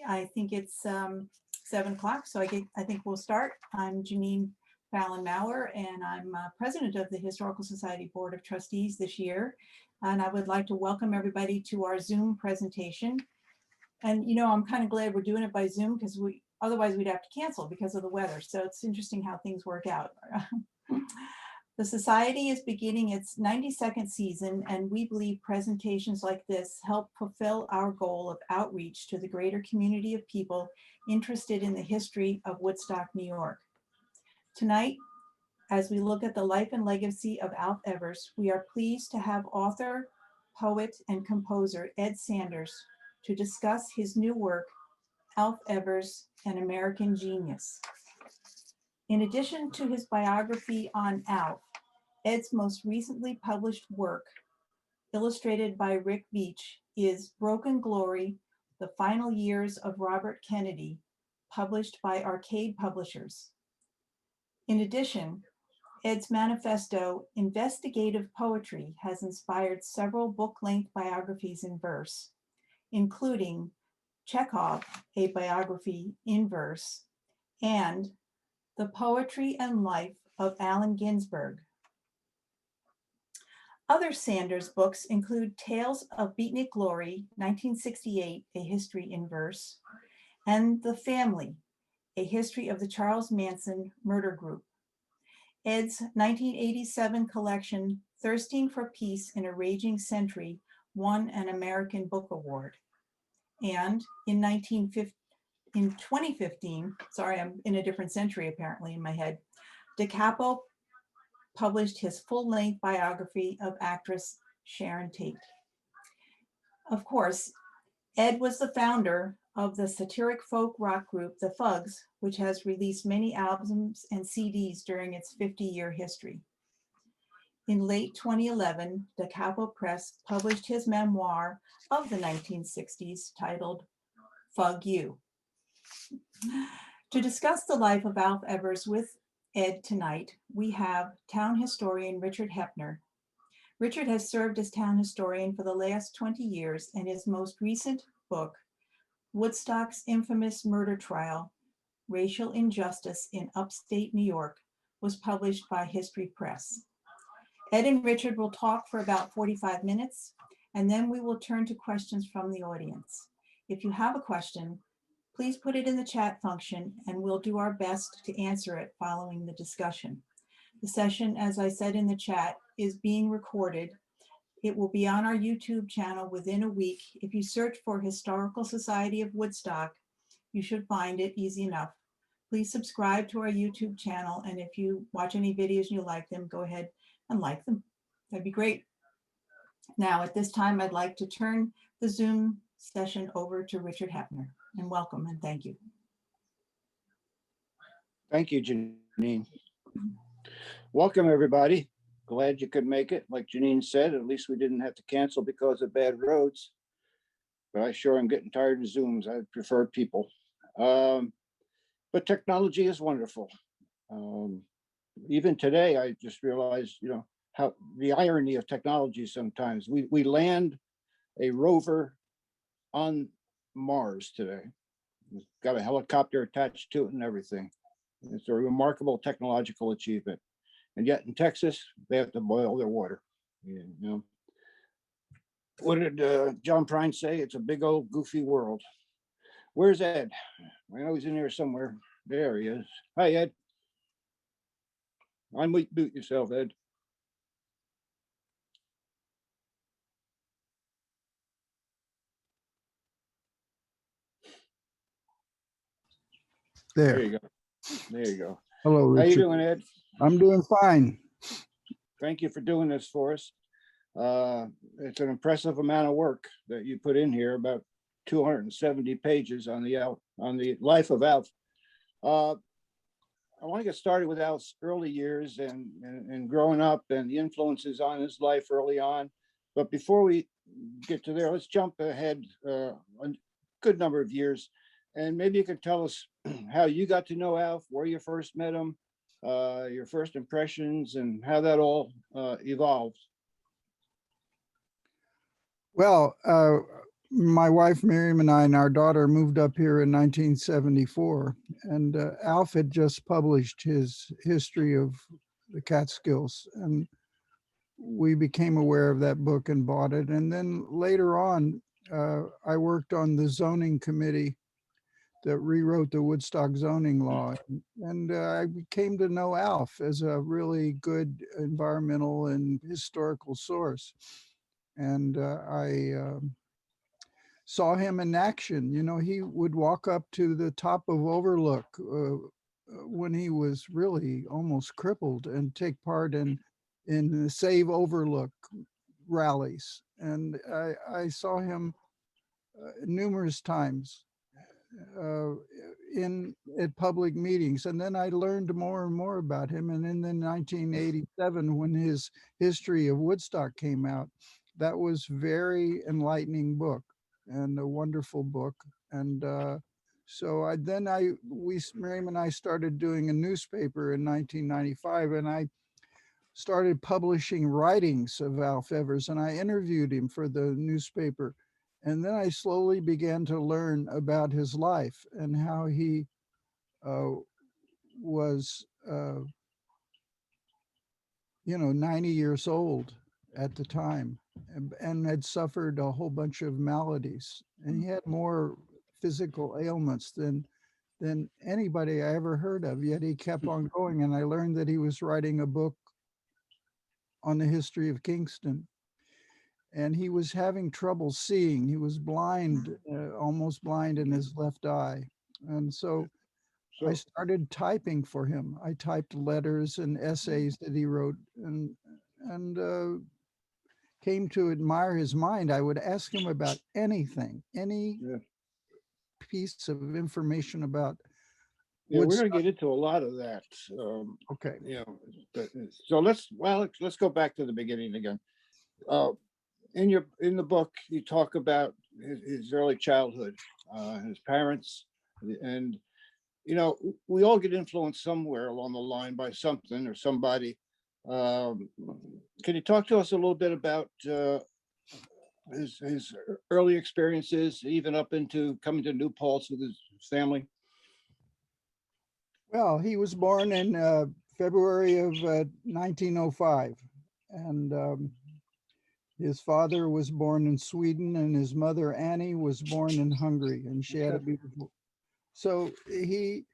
I think it's 7 o'clock, so I think we'll start. I'm Janine Fallon-Mower, and I'm president of the Historical Society Board of Trustees this year. And I would like to welcome everybody to our Zoom presentation. And I'm kind of glad we're doing it by Zoom because otherwise we'd have to cancel because of the weather. So it's interesting how things work out. The Society is beginning its 92nd season, and we believe presentations like this help fulfill our goal of outreach to the greater community of people interested in the history of Woodstock, New York. Tonight, as we look at the life and legacy of Alf Evers, we are pleased to have author, poet, and composer Ed Sanders to discuss his new work, Alf Evers, An American Genius. In addition to his biography on Alf, Ed's most recently published work, illustrated by Rick Beach, is Broken Glory, The Final Years of Robert Kennedy, published by Arcade Publishers. In addition, Ed's manifesto, Investigative Poetry, has inspired several book-length biographies in verse, including Chekhov, a biography in verse, and The Poetry and Life of Allen Ginsberg. Other Sanders books include Tales of Beatnik Glory, 1968, A History in Verse, and The Family, A History of the Charles Manson Murder Group. Ed's 1987 collection, Thirsting for Peace in a Raging Century, won an American Book Award. And in 2015, sorry, I'm in a different century apparently in my head, Da Capo published his full-length biography of actress Sharon Tate. Of course, Ed was the founder of the satiric folk rock group The Fugs, which has released many albums and CDs during its 50-year history. In late 2011, Da Capo Press published his memoir of the 1960s titled Fug You. To discuss the life of Alf Evers with Ed tonight, we have town historian Richard Heppner. Richard has served as town historian for the last 20 years, and his most recent book, Woodstock's Infamous Murder Trial, Racial Injustice in Upstate New York, was published by History Press. Ed and Richard will talk for about 45 minutes, and then we will turn to questions from the audience. If you have a question, please put it in the chat function and we'll do our best to answer it following the discussion. The session, as I said in the chat, is being recorded. It will be on our YouTube channel within a week. If you search for Historical Society of Woodstock, you should find it easy enough. Please subscribe to our YouTube channel, and if you watch any videos and you like them, go ahead and like them. That'd be great. Now, at this time, I'd like to turn the Zoom session over to Richard Heppner. And welcome and thank you. Thank you, Janine. Welcome, everybody. Glad you could make it. Like Janine said, at least we didn't have to cancel because of bad roads. But I sure am getting tired of Zooms. I prefer people. But technology is wonderful. Even today, I just realized, how the irony of technology sometimes. We land a rover on Mars today. It's got a helicopter attached to it and everything. It's a remarkable technological achievement. And yet in Texas, they have to boil their water. What did John Bryan say? It's a big old goofy world. Where's Ed? I know he's in here somewhere. There he is. Hi, Ed. Unmute yourself, Ed. There you go. There you go. Hello, Richard. How you doing, Ed? I'm doing fine. Thank you for doing this for us. It's an impressive amount of work that you put in here, about 270 pages on the life of Alf. I want to get started with Alf's early years and growing up and the influences on his life early on. But before we get to there, let's jump ahead a good number of years. And maybe you could tell us how you got to know Alf, where you first met him, your first impressions, and how that all evolved. Well, my wife Miriam and I and our daughter moved up here in 1974, and Alf had just published his history of the Catskills, and we became aware of that book and bought it. And then later on, I worked on the zoning committee that rewrote the Woodstock zoning law, and I came to know Alf as a really good environmental and historical source. And I saw him in action. You know, he would walk up to the top of Overlook when he was really almost crippled and take part in the Save Overlook rallies. And I saw him numerous times at public meetings. And then I learned more and more about him. And in 1987, when his history of Woodstock came out, that was very enlightening book and a wonderful book. And so Miriam and I started doing a newspaper in 1995, and I started publishing writings of Alf Evers, and I interviewed him for the newspaper. And then I slowly began to learn about his life and how he was, 90 years old at the time, and had suffered a whole bunch of maladies. And he had more physical ailments than anybody I ever heard of, yet he kept on going. And I learned that he was writing a book on the history of Kingston. And he was having trouble seeing. He was blind, almost blind in his left eye. And so I started typing for him. I typed letters and essays that he wrote, and came to admire his mind. I would ask him about anything, any piece of information about. Yeah, we're going to get into a lot of that. Okay. So let's go back to the beginning again. In the book, you talk about his early childhood, his parents, and we all get influenced somewhere along the line by something or somebody. Can you talk to us a little bit about his early experiences, even up into coming to New Paltz with his family? Well, he was born in February of 1905, and his father was born in Sweden, and his mother Annie was born in Hungary, and she had a beautiful. So he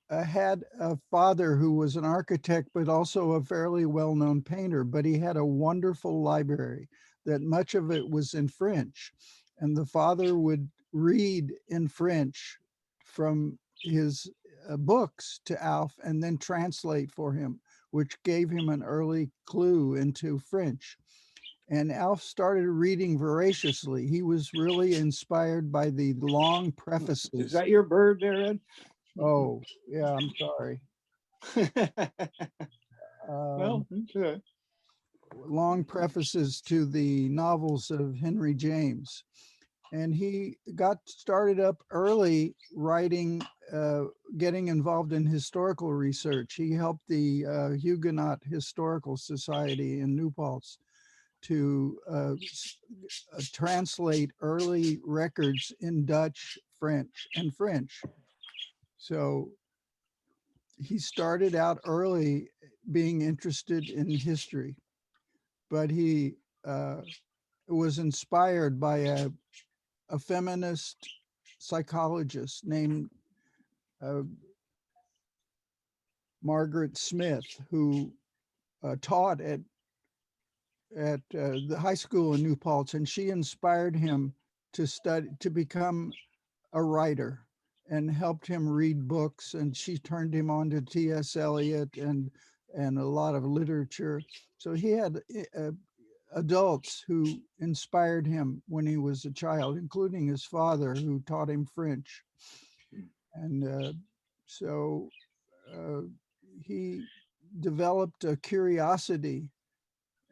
had a father who was an architect, but also a fairly well-known painter. But he had a wonderful library that much of it was in French, and the father would read in French from his books to Alf and then translate for him, which gave him an early clue into French. And Alf started reading voraciously. He was really inspired by the long prefaces. Is that your bird there, Ed? Oh, yeah, I'm sorry. Well, okay. Long prefaces to the novels of Henry James. And he got started up early writing, getting involved in historical research. He helped the Huguenot Historical Society in New Paltz to translate early records in Dutch, French, and French. So he started out early being interested in history, but he was inspired by a feminist psychologist named Margaret Smith, who taught at the high school in New Paltz, and she inspired him to become a writer and helped him read books. And she turned him on to T.S. Eliot and a lot of literature. So he had adults who inspired him when he was a child, including his father, who taught him French. And so he developed a curiosity,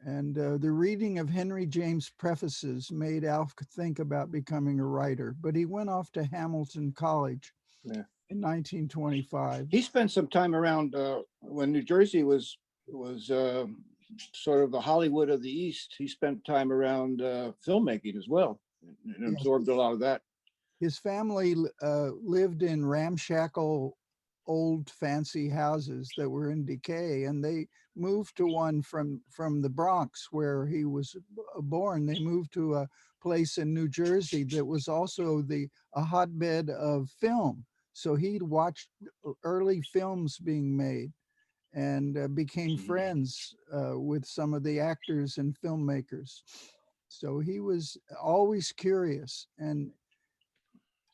and the reading of Henry James prefaces made Alf think about becoming a writer. But he went off to Hamilton College in 1925. He spent some time around when New Jersey was sort of the Hollywood of the East. He spent time around filmmaking as well. and Yes. absorbed a lot of that. His family lived in ramshackle, old fancy houses that were in decay, and they moved to one from the Bronx where he was born. They moved to a place in New Jersey that was also a hotbed of film. So he'd watched early films being made and became friends with some of the actors and filmmakers. So he was always curious, and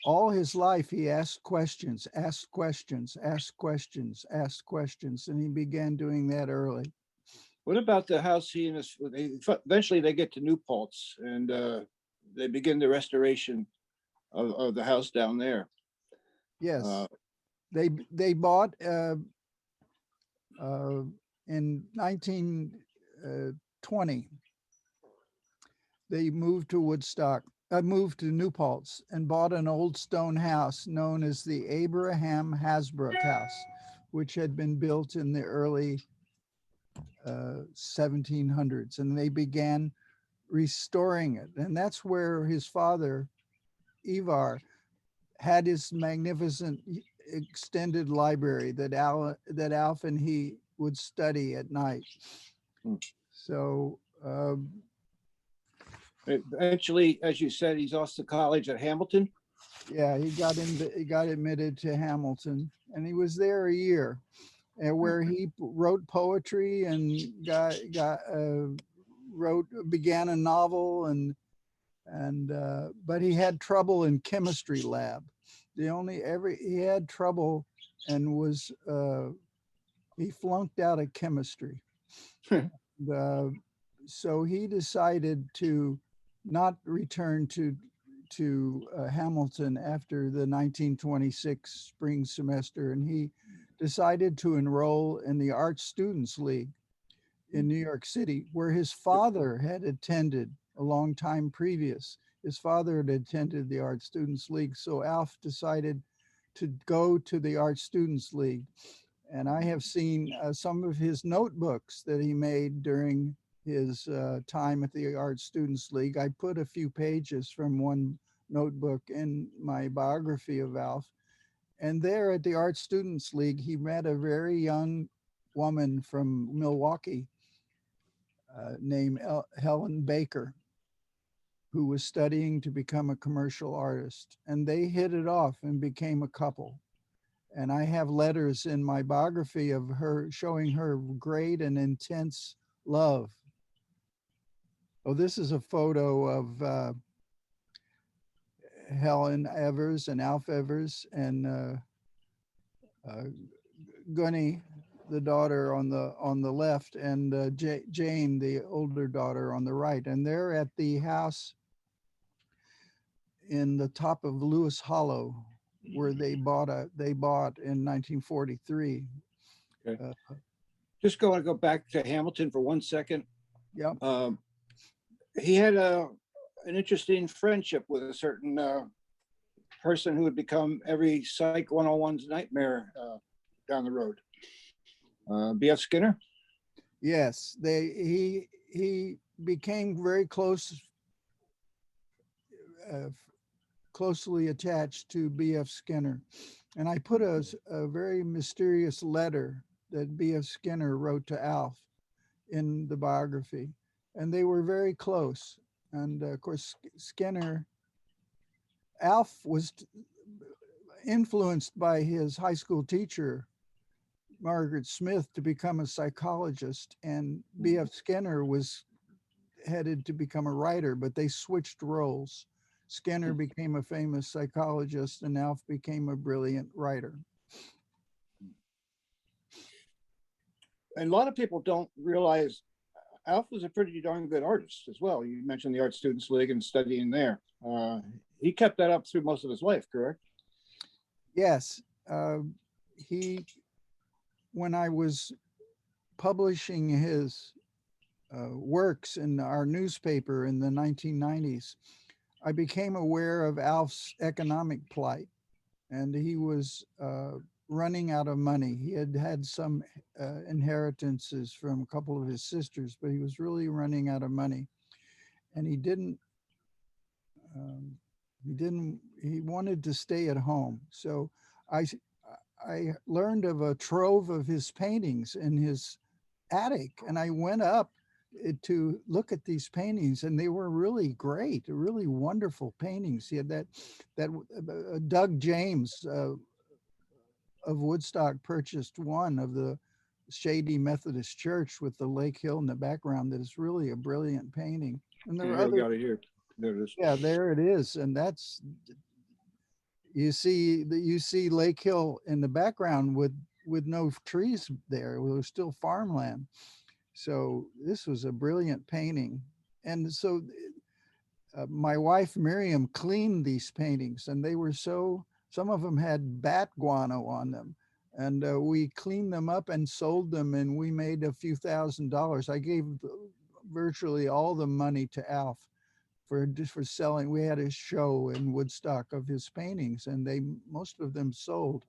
all his life he asked questions, asked questions, asked questions, asked questions, and he began doing that early. What about the house he and his, eventually they get to New Paltz and they begin the restoration of the house down there. Yes, they bought in 1920. They moved to Woodstock, moved to New Paltz and bought an old stone house known as the Abraham Hasbrook House, which had been built in the early 1700s, and they began restoring it. And that's where his father, Ivar, had his magnificent extended library that Alf and he would study at night. So eventually, as you said, he's off to college at Hamilton. yeah, he got admitted to Hamilton, and he was there a year, where he wrote poetry and began a novel, but he had trouble in chemistry lab. He had trouble and was he flunked out of chemistry. So he decided to not return to Hamilton after the 1926 spring semester, and he decided to enroll in the Art Students League in New York City, where his father had attended a long time previous. His father had attended the Art Students League, so Alf decided to go to the Art Students League. And I have seen some of his notebooks that he made during his time at the Art Students League. I put a few pages from one notebook in my biography of Alf. And there at the Art Students League, he met a very young woman from Milwaukee named Helen Baker, who was studying to become a commercial artist. And they hit it off and became a couple. And I have letters in my biography of her showing her great and intense love. Oh, this is a photo of Helen Evers and Alf Evers and Gunny, the daughter, on the left, and Jane, the older daughter, on the right. And they're at the house in the top of Lewis Hollow, where they bought in 1943. Okay. Just going to go back to Hamilton for 1 second. Yep. He had an interesting friendship with a certain person who would become every Psych 101's nightmare down the road. B.F. Skinner? Yes, he became very closely attached to B.F. Skinner. And I put a very mysterious letter that B.F. Skinner wrote to Alf in the biography. And they were very close. And of course, Alf was influenced by his high school teacher, Margaret Smith, to become a psychologist. And B.F. Skinner was headed to become a writer, but they switched roles. Skinner became a famous psychologist and Alf became a brilliant writer. And a lot of people don't realize Alf was a pretty darn good artist as well. You mentioned the Art Students League and studying there. He kept that up through most of his life, correct? Yes. When I was publishing his works in our newspaper in the 1990s, I became aware of Alf's economic plight, and he was running out of money. He had some inheritances from a couple of his sisters, but he was really running out of money. And he didn't He wanted to stay at home. So I, I learned of a trove of his paintings in his attic, and I went up to look at these paintings, and they were really great, really wonderful paintings. He had that Doug James of Woodstock purchased one of the Shady Methodist Church with the Lake Hill in the background. That is really a brilliant painting. And there are Here we other, got it here. There it is. yeah, there it is. And that's, you see Lake Hill in the background with no trees there. It was still farmland. So this was a brilliant painting. And so my wife Miriam cleaned these paintings, and they were some of them had bat guano on them. And we cleaned them up and sold them, and we made a few $1,000s. I gave virtually all the money to Alf for selling. We had a show in Woodstock of his paintings, and most of them sold.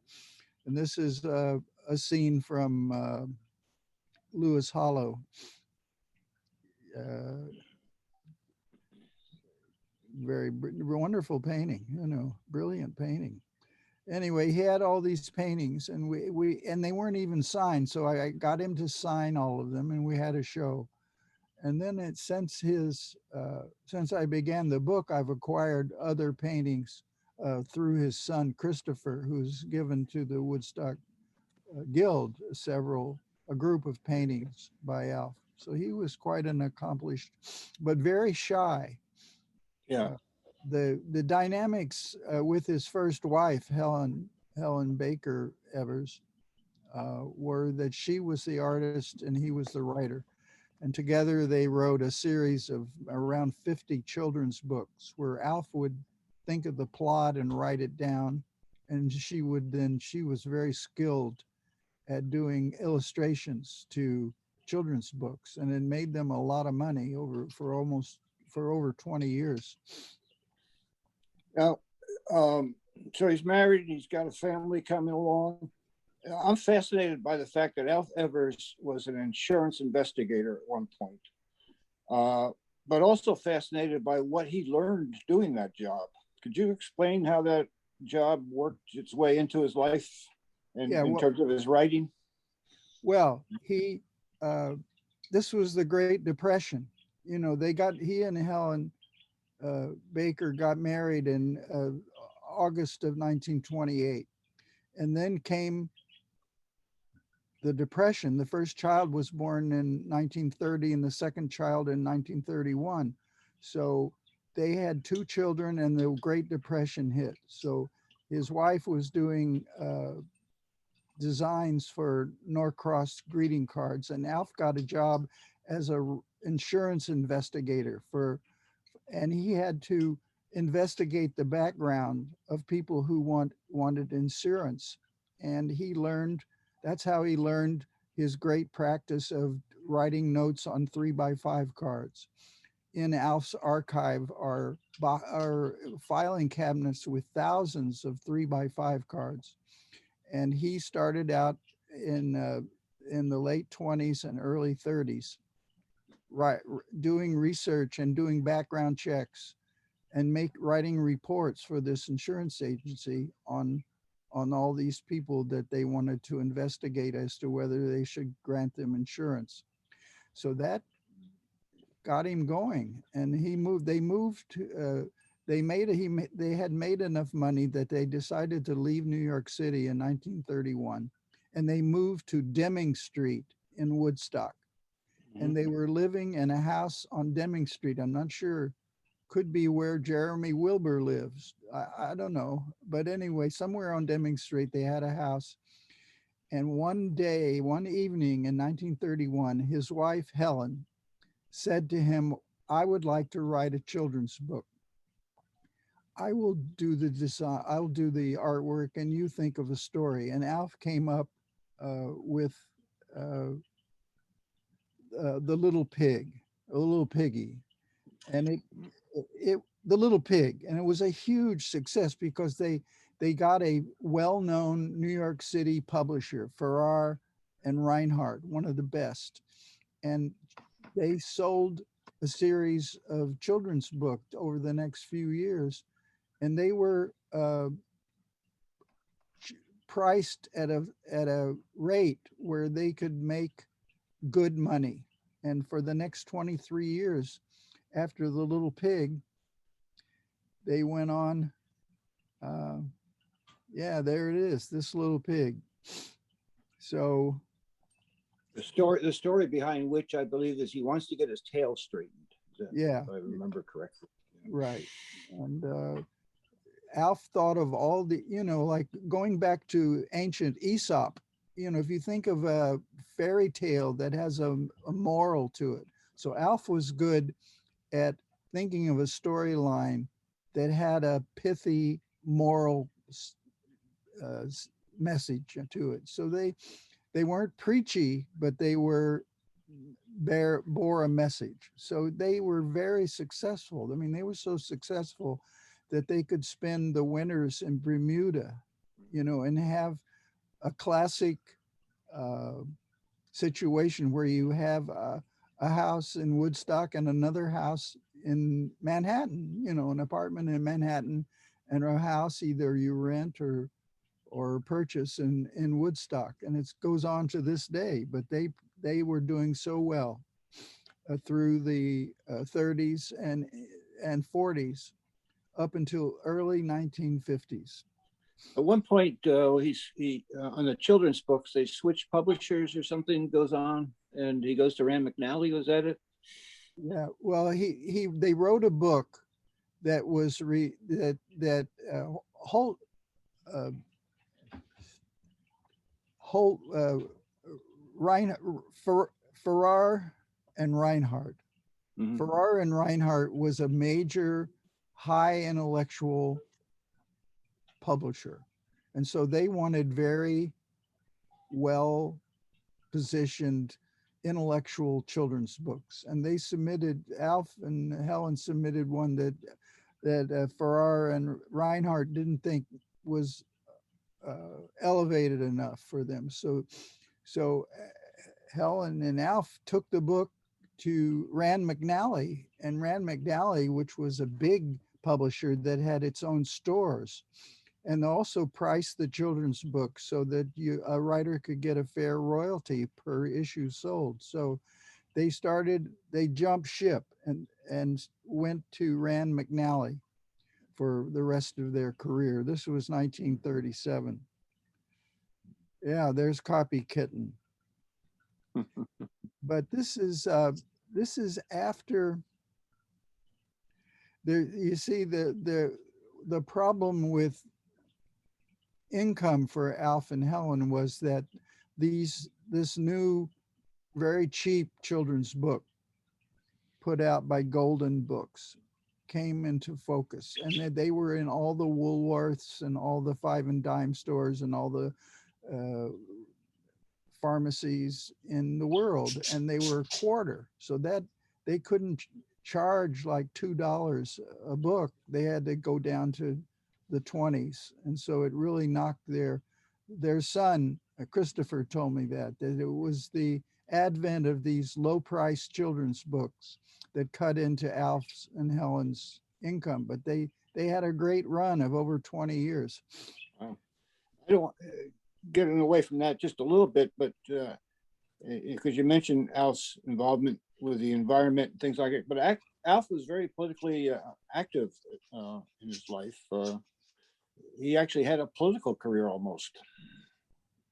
And this is a scene from Lewis Hollow. Very wonderful painting, brilliant painting. Anyway, he had all these paintings, and and they weren't even signed. So I got him to sign all of them, and we had a show. And then since I began the book, I've acquired other paintings through his son, Christopher, who's given to the Woodstock Guild a group of paintings by Alf. So he was quite an accomplished, but very shy. Yeah. The dynamics with his first wife, Helen Baker Evers, were that she was the artist and he was the writer. And together they wrote a series of around 50 children's books where Alf would think of the plot and write it down. And she was very skilled at doing illustrations to children's books, and it made them a lot of money for over 20 years. Now, so he's married, he's got a family coming along. I'm fascinated by the fact that Alf Evers was an insurance investigator at one point, but also fascinated by what he learned doing that job. Could you explain how that job worked its way into his life in terms of his writing? Well, this was the Great Depression. He and Helen Baker got married in August of 1928. And then came the Depression. The first child was born in 1930 and the second child in 1931. So they had 2 children and the Great Depression hit. So his wife was doing designs for Norcross greeting cards, and Alf got a job as a insurance investigator and he had to investigate the background of people who wanted insurance. And that's how he learned his great practice of writing notes on 3x5 cards. In Alf's archive are filing cabinets with thousands of 3x5 cards. And he started out in the late 20s and early 30s, doing research and doing background checks and writing reports for this insurance agency on all these people that they wanted to investigate as to whether they should grant them insurance. So that got him going, and they had made enough money that they decided to leave New York City in 1931, and they moved to Deming Street in Woodstock. And they were living in a house on Deming Street. I'm not sure, could be where Jeremy Wilbur lives. I don't know. But anyway, somewhere on Deming Street, they had a house. And one evening in 1931, his wife, Helen, said to him, "I would like to write a children's book. I will do the design, I'll do the artwork, and you think of a story." And Alf came up with the little piggy, and the little pig, and it was a huge success because they got a well-known New York City publisher, Farrar and Reinhardt, one of the best, and they sold a series of children's books over the next few years, and they were priced at a rate where they could make good money. And for the next 23 years after The Little Pig, they went on. Yeah, there it is, This Little Pig. So The story behind which I believe is he wants to get his tail straightened. yeah, If I remember correctly. right. And Alf thought of all the, like going back to ancient Aesop, if you think of a fairy tale that has a moral to it. So Alf was good at thinking of a storyline that had a pithy moral message to it. So they weren't preachy, but they bore a message. So they were very successful. I mean, they were so successful that they could spend the winters in Bermuda, and have a classic situation where you have a house in Woodstock and another house in Manhattan, an apartment in Manhattan and a house either you rent or purchase in Woodstock. And it goes on to this day, but they were doing so well through the 30s and 40s up until early 1950s. At one point, he on the children's books, they switch publishers or something goes on, and he goes to Rand McNally. Was that it? Yeah. Well, they wrote a book that was Farrar and Reinhardt. Mhm. Farrar and Reinhardt was a major high intellectual publisher. And so they wanted very well positioned intellectual children's books. And they submitted, Alf and Helen submitted one that Farrar and Reinhardt didn't think was elevated enough for them. So Helen and Alf took the book to Rand McNally, and Rand McNally, which was a big publisher that had its own stores, and also priced the children's book so that a writer could get a fair royalty per issue sold. So they jumped ship and went to Rand McNally for the rest of their career. This was 1937. Yeah, there's Copy Kitten. But this is after there. You see the problem with income for Alf and Helen was that this new very cheap children's book put out by Golden Books came into focus, and they were in all the Woolworths and all the 5 and dime stores and all the pharmacies in the world, and they were a quarter, so that they couldn't charge like $2 a book. They had to go down to the 20s, and so it really knocked their son Christopher told me that it was the advent of these low-priced children's books that cut into Alf's and Helen's income, but they had a great run of over 20 years. I don't getting away from that just a little bit, but because you mentioned Alf's involvement with the environment and things like it, but Alf was very politically active in his life. He actually had a political career almost.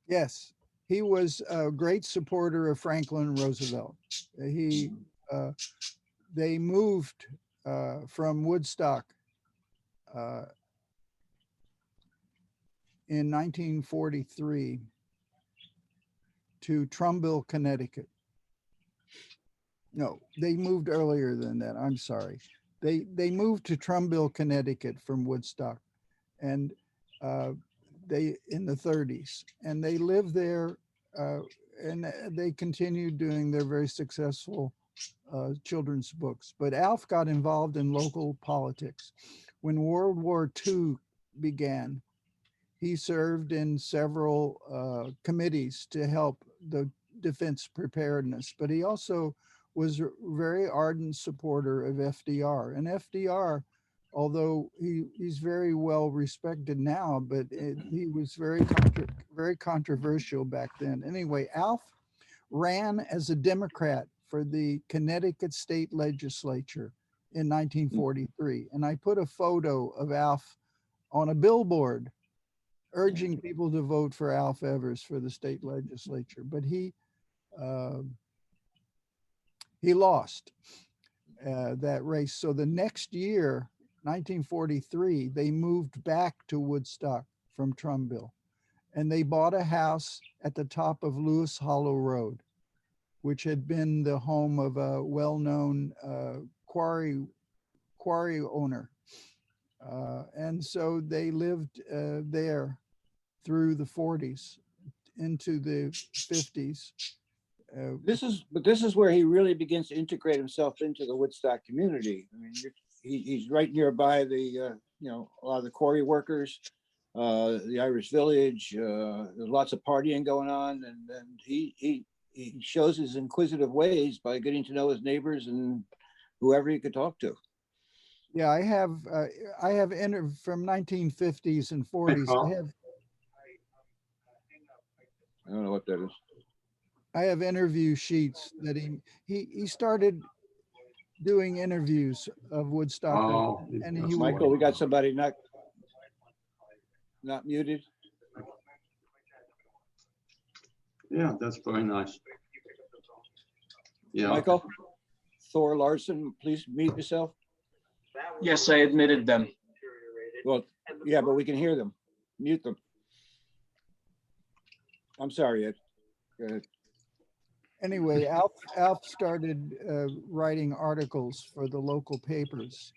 Yes, he was a great supporter of Franklin Roosevelt. They moved from Woodstock in 1943 to Trumbull, Connecticut. No, they moved earlier than that. I'm sorry. They moved to Trumbull, Connecticut from Woodstock, and they in the 30s, and they lived there, and they continued doing their very successful children's books. But Alf got involved in local politics. When World War II began, he served in several committees to help the defense preparedness, but he also was a very ardent supporter of FDR. And FDR, although he's very well respected now, but he was very controversial back then. Anyway, Alf ran as a Democrat for the Connecticut State Legislature in 1943. And I put a photo of Alf on a billboard urging people to vote for Alf Evers for the state legislature. But he lost that race. So the next year, 1943, they moved back to Woodstock from Trumville, and they bought a house at the top of Lewis Hollow Road, which had been the home of a well-known quarry owner. And so they lived there through the 40s into the 50s. This is where he really begins to integrate himself into the Woodstock community. I mean, he's right nearby the a lot of the quarry workers, the Irish village. There's lots of partying going on, and he shows his inquisitive ways by getting to know his neighbors and whoever he could talk to. Yeah, I have from 1950s and 40s. I don't know what that is. I have interview sheets that he started doing interviews of Woodstock. And he Michael, we got somebody not muted. Yeah, that's very nice. Yeah. Michael, Thor Larson, please mute yourself. Yes, I admitted them. Well, yeah, but we can hear them. Mute them. I'm sorry, Ed. Go ahead. Anyway, Alf started writing articles for the local papers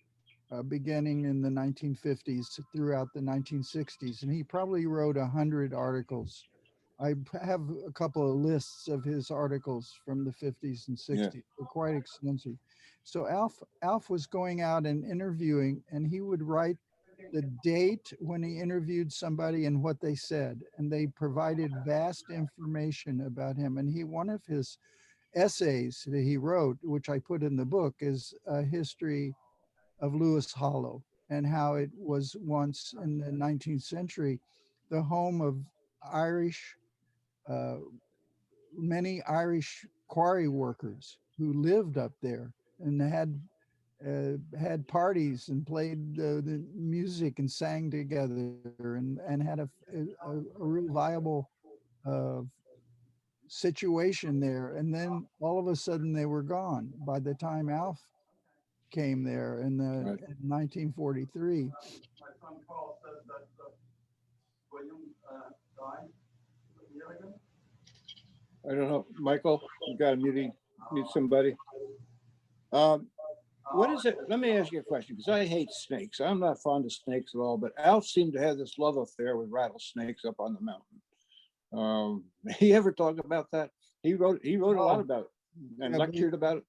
beginning in the 1950s throughout the 1960s. And he probably wrote 100 articles. I have a couple of lists of his articles from the 50s and 60s. Yeah. They're quite extensive. So Alf was going out and interviewing, and he would write the date when he interviewed somebody and what they said. And they provided vast information about him. And one of his essays that he wrote, which I put in the book, is a history of Lewis Hollow and how it was once in the 19th century the home of many Irish quarry workers who lived up there and had parties and played the music and sang together and had a real viable situation there. And then all of a sudden they were gone by the time Alf came there in 1943. I don't know, Michael, you got to mute somebody. What is it? Let me ask you a question, because I hate snakes. I'm not fond of snakes at all, but Alf seemed to have this love affair with rattlesnakes up on the mountain. He ever talked about that? He wrote a lot about it and lectured about it.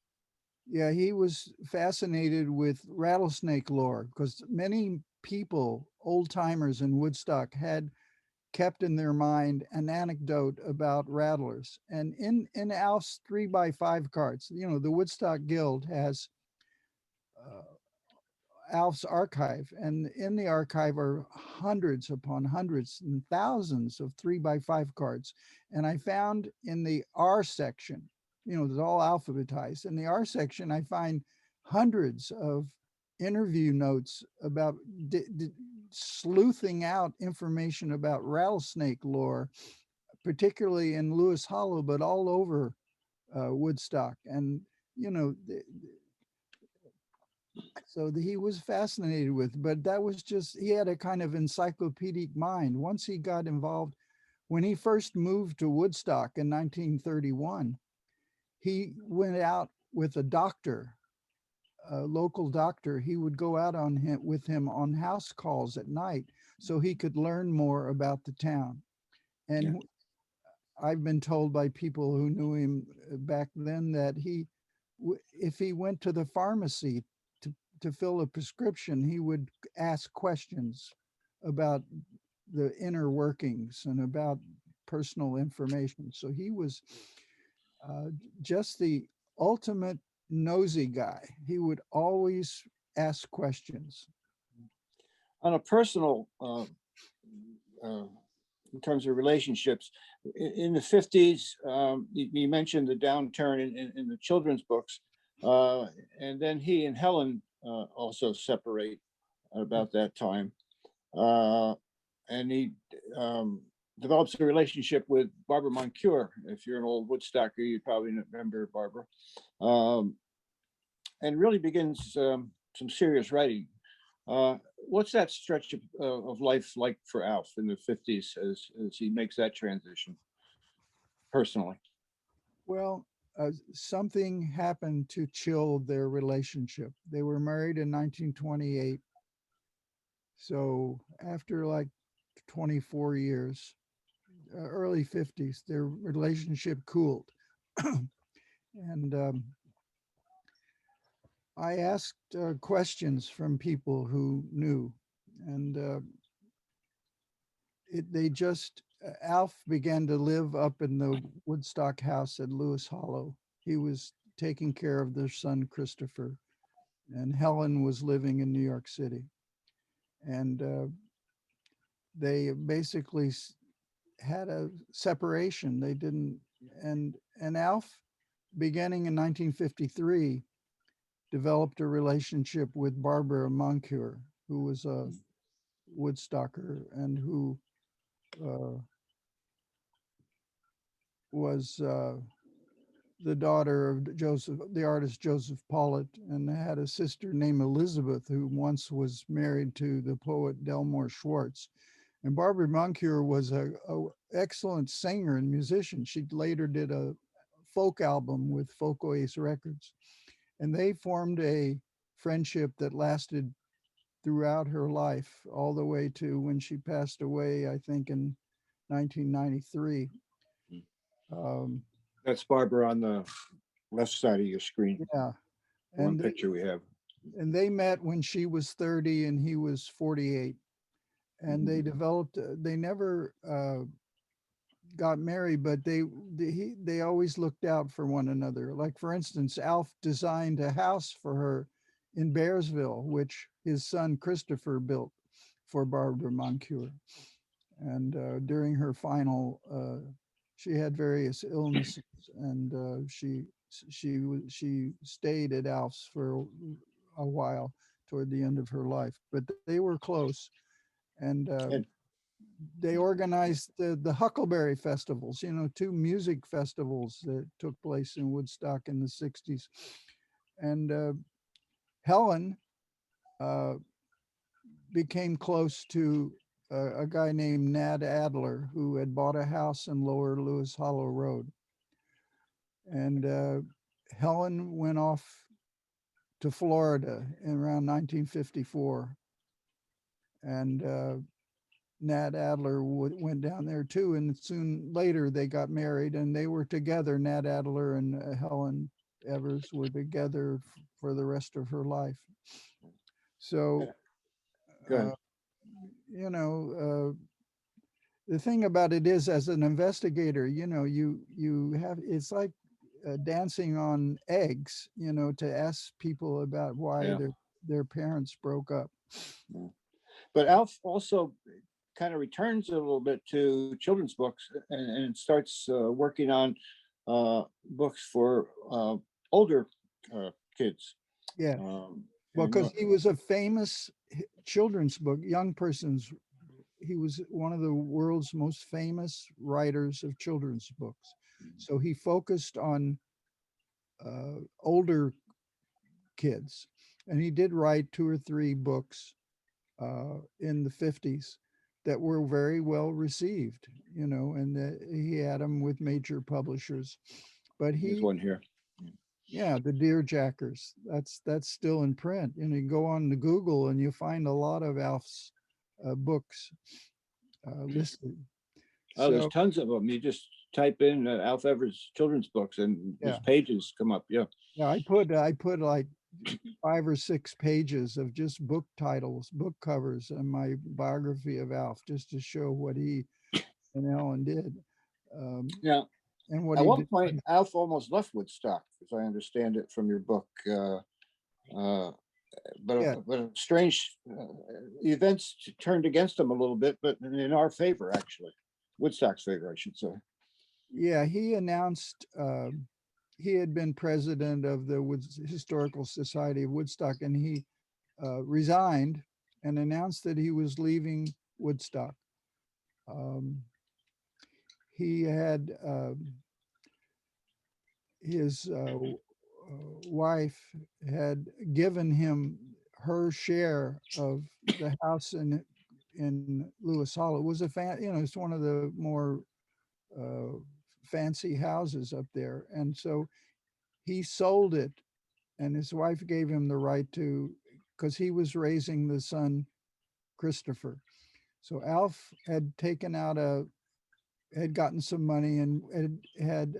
Yeah, he was fascinated with rattlesnake lore because many people, old timers in Woodstock, had kept in their mind an anecdote about rattlers. And in Alf's 3x5 cards, the Woodstock Guild has Alf's archive, and in the archive are hundreds upon hundreds and thousands of 3x5 cards. And I found in the R section, it's all alphabetized. In the R section, I find hundreds of interview notes about sleuthing out information about rattlesnake lore, particularly in Lewis Hollow, but all over Woodstock. And, so he was fascinated with, but that was just, he had a kind of encyclopedic mind. Once he got involved, when he first moved to Woodstock in 1931, he went out with a doctor, a local doctor. He would go out with him on house calls at night so he could learn more about the town. And I've been told by people who knew him back then that if he went to the pharmacy to fill a prescription, he would ask questions about the inner workings and about personal information. So he was just the ultimate nosy guy. He would always ask questions. On a personal, in terms of relationships, in the 50s, you mentioned the downturn in the children's books, and then he and Helen also separate at about that time. And he develops a relationship with Barbara Moncure. If you're an old Woodstocker, you probably remember Barbara. And really begins some serious writing. What's that stretch of life like for Alf in the 50s as he makes that transition personally? Well, something happened to chill their relationship. They were married in 1928. So after like 24 years, early 50s, their relationship cooled. And I asked questions from people who knew, and Alf began to live up in the Woodstock house at Lewis Hollow. He was taking care of their son, Christopher, and Helen was living in New York City. And they basically had a separation. They didn't, and Alf, beginning in 1953, developed a relationship with Barbara Moncure, who was a Woodstocker and who was the daughter of the artist Joseph Pollitt, and had a sister named Elizabeth, who once was married to the poet Delmore Schwartz. And Barbara Moncure was a excellent singer and musician. She later did a folk album with Folkways Records. And they formed a friendship that lasted throughout her life, all the way to when she passed away, I think in 1993. That's Barbara on the left side of your screen. Yeah. One picture we have. And they met when she was 30 and he was 48. And they developed, they never got married, but they always looked out for one another. Like, for instance, Alf designed a house for her in Bearsville, which his son Christopher built for Barbara Moncure. And during her final, she had various illnesses, and she stayed at Alf's for a while toward the end of her life. But they were close, and they organized the Huckleberry festivals, two music festivals that took place in Woodstock in the 60s. And Helen became close to a guy named Nad Adler, who had bought a house in Lower Lewis Hollow Road. And Helen went off to Florida in around 1954. And Nat Adler went down there too, and soon later they got married, and they were together. Nat Adler and Helen Evers were together for the rest of her life. So, the thing about it is, as an investigator, you have, it's like dancing on eggs, to ask people about why their parents broke up. But Alf also kind of returns a little bit to children's books and starts working on books for older kids. Yeah, well, because he was a famous children's book, young person's. He was one of the world's most famous writers of children's books. So he focused on older kids, and he did write 2 or 3 books in the 50s that were very well received, and he had them with major publishers. But there's one here. Yeah, the Deer Jackers, that's still in print. You go on to Google and you find a lot of Alf's books listed. Oh, there's tons of them. You just type in Alf Evers children's books and these pages come up. Yeah. Yeah, I put like 5 or 6 pages of just book titles, book covers, and my biography of Alf, just to show what he and Ellen did. Yeah. and what At he one did. point, Alf almost left Woodstock, as I understand it from your book. Yeah. But strange events turned against him a little bit, but in our favor, actually. Woodstock's favor, I should say. Yeah, he announced he had been president of the Historical Society of Woodstock, and he resigned and announced that he was leaving Woodstock. He had his wife had given him her share of the house in Lewis Hall. It was it's one of the more fancy houses up there, and so he sold it, and his wife gave him the right to, because he was raising the son Christopher. So Alf had gotten some money and had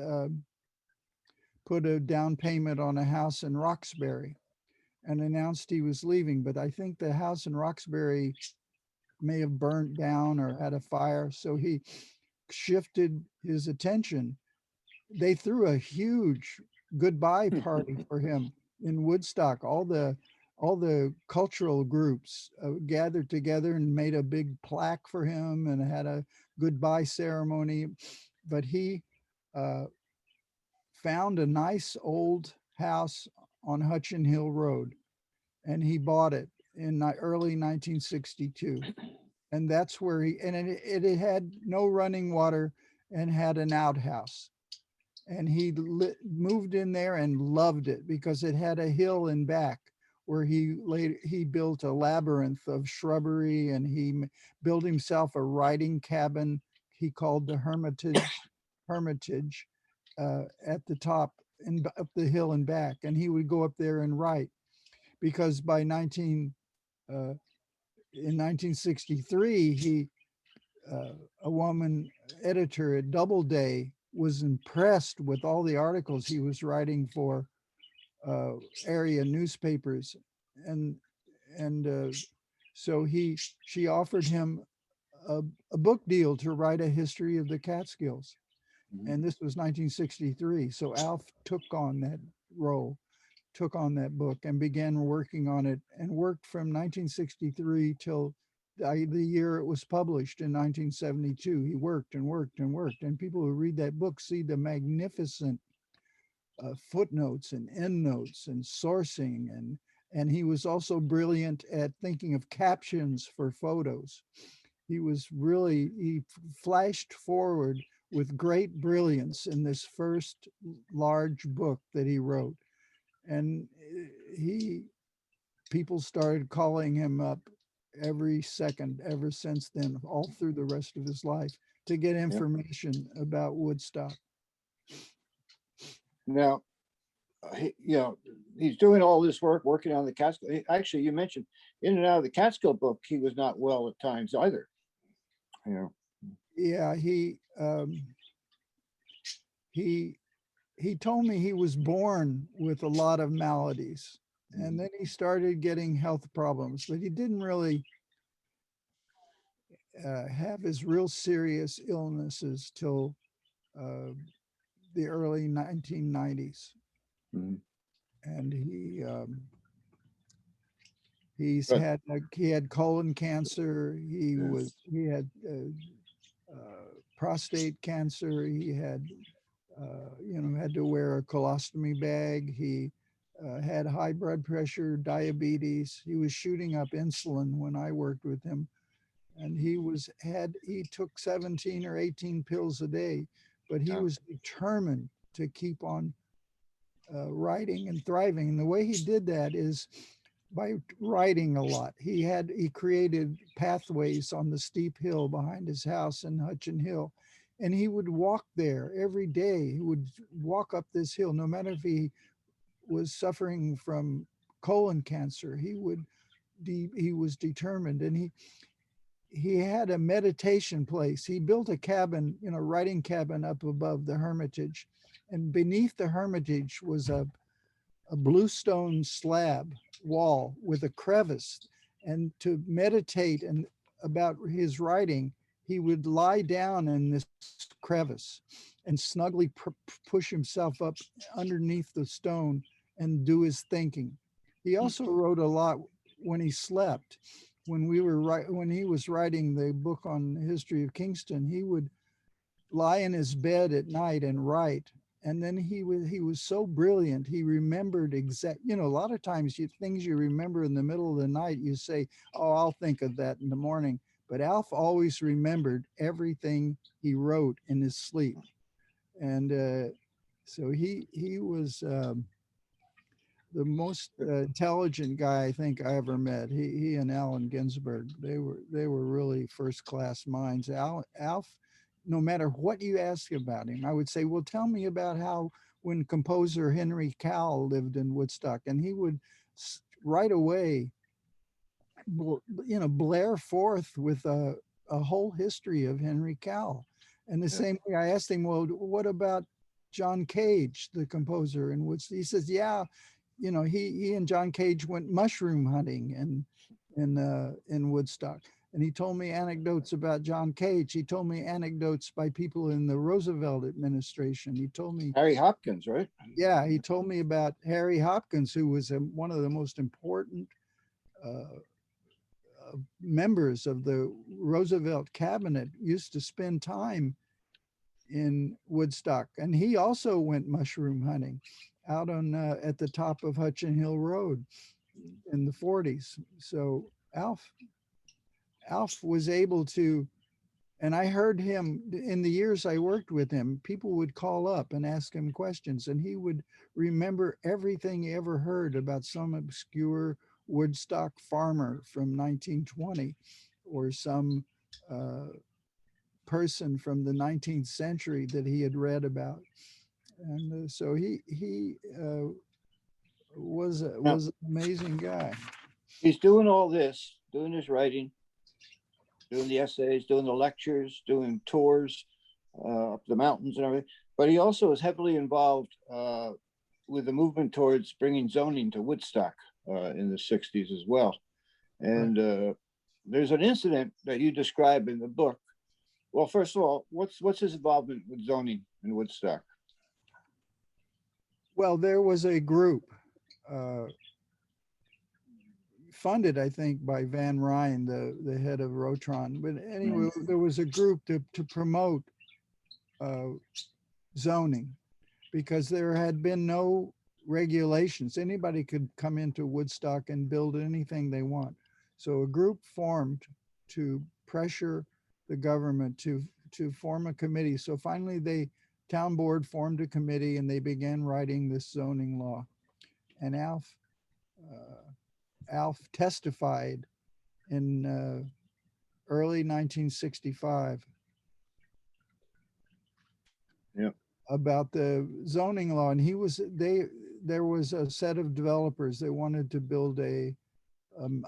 put a down payment on a house in Roxbury and announced he was leaving. But I think the house in Roxbury may have burnt down or had a fire. So he shifted his attention. They threw a huge goodbye party for him in Woodstock. All the cultural groups gathered together and made a big plaque for him and had a goodbye ceremony. But he found a nice old house on Hutchin Hill Road, and he bought it in early 1962. And that's where it had no running water and had an outhouse. And he moved in there and loved it because it had a hill in back where he built a labyrinth of shrubbery, and he built himself a writing cabin he called the Hermitage at the top and up the hill and back. And he would go up there and write, because in 1963, a woman editor at Doubleday was impressed with all the articles he was writing for area newspapers, and so she offered him a book deal to write a history of the Catskills. And this was 1963. So Alf took on that role, took on that book, and began working on it, and worked from 1963 till the year it was published in 1972. He worked and worked and worked. And people who read that book see the magnificent footnotes and endnotes and sourcing. And he was also brilliant at thinking of captions for photos. He flashed forward with great brilliance in this first large book that he wrote. And people started calling him up every second ever since then, all through the rest of his life, to get information about Woodstock. Now, he's doing all this work, working on the Catskill. Actually, you mentioned in and out of the Catskill book, he was not well at times either. Yeah, he told me he was born with a lot of maladies, and then he started getting health problems, but he didn't really have his real serious illnesses till the early 1990s. And he had colon cancer. He had prostate cancer. He had had to wear a colostomy bag. He had high blood pressure, diabetes. He was shooting up insulin when I worked with him, and he took 17 or 18 pills a day, but he was determined to keep on writing and thriving. And the way he did that is by writing a lot. He created pathways on the steep hill behind his house in Hutchin Hill, and he would walk there every day. He would walk up this hill, no matter if he was suffering from colon cancer. He was determined, and he had a meditation place. He built a cabin, writing cabin up above the Hermitage, and beneath the Hermitage was a bluestone slab wall with a crevice. And to meditate about his writing, he would lie down in this crevice, and snugly push himself up underneath the stone and do his thinking. He also wrote a lot when he slept. When he was writing the book on the history of Kingston, he would lie in his bed at night and write. And then he was so brilliant. He remembered a lot of times things you remember in the middle of the night, you say, oh, I'll think of that in the morning. But Alf always remembered everything he wrote in his sleep. And so he was the most intelligent guy I think I ever met. He and Allen Ginsberg, they were really first class minds. Alf, no matter what you ask about him, I would say, well, tell me about how when composer Henry Cowell lived in Woodstock, and he would right away, blare forth with a whole history of Henry Cowell. And the same way I asked him, well, what about John Cage, the composer in Woodstock? He says, yeah, he and John Cage went mushroom hunting in Woodstock. And he told me anecdotes about John Cage. He told me anecdotes by people in the Roosevelt administration. He told me Harry Hopkins, right? Yeah, he told me about Harry Hopkins, who was one of the most important members of the Roosevelt cabinet, used to spend time in Woodstock. And he also went mushroom hunting out on at the top of Hudson Hill Road in the 40s. So Alf was able to, and I heard him in the years I worked with him, people would call up and ask him questions, and he would remember everything he ever heard about some obscure Woodstock farmer from 1920 or some person from the 19th century that he had read about. And so he was an amazing guy. He's doing all this, doing his writing, doing the essays, doing the lectures, doing tours up the mountains and everything. But he also is heavily involved with the movement towards bringing zoning to Woodstock in the 60s as well. And there's an incident that you describe in the book. Well, first of all, what's his involvement with zoning in Woodstock? Well, there was a group funded, I think, by Van Ryn, the head of Rotron. But anyway, there was a group to promote zoning because there had been no regulations. Anybody could come into Woodstock and build anything they want. So a group formed to pressure the government to form a committee. So finally, the town board formed a committee and they began writing this zoning law. And Alf testified in early 1965 about the zoning law. And there was a set of developers that wanted to build a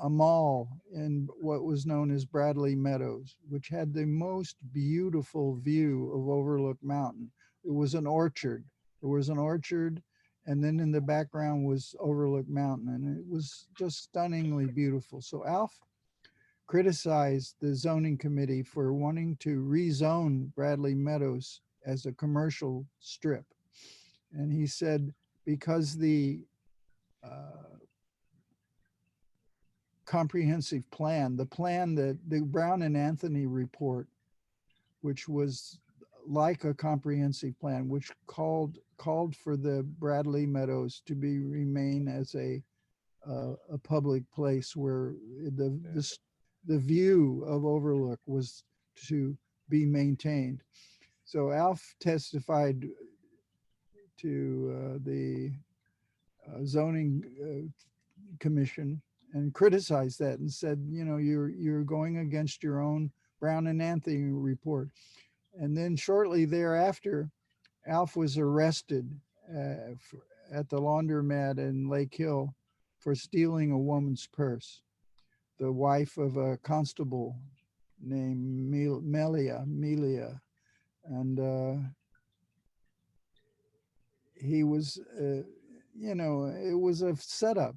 mall in what was known as Bradley Meadows, which had the most beautiful view of Overlook Mountain. It was an orchard. There was an orchard, and then in the background was Overlook Mountain, and it was just stunningly beautiful. So Alf criticized the zoning committee for wanting to rezone Bradley Meadows as a commercial strip. And he said, because the comprehensive plan, the plan that the Brown and Anthony report, which was like a comprehensive plan, which called for the Bradley Meadows to remain as a public place where the view of Overlook was to be maintained. So Alf testified to the zoning commission and criticized that and said, you're going against your own Brown and Anthony report. And then shortly thereafter, Alf was arrested at the laundromat in Lake Hill for stealing a woman's purse, the wife of a constable named Melia. And he was, it was a setup.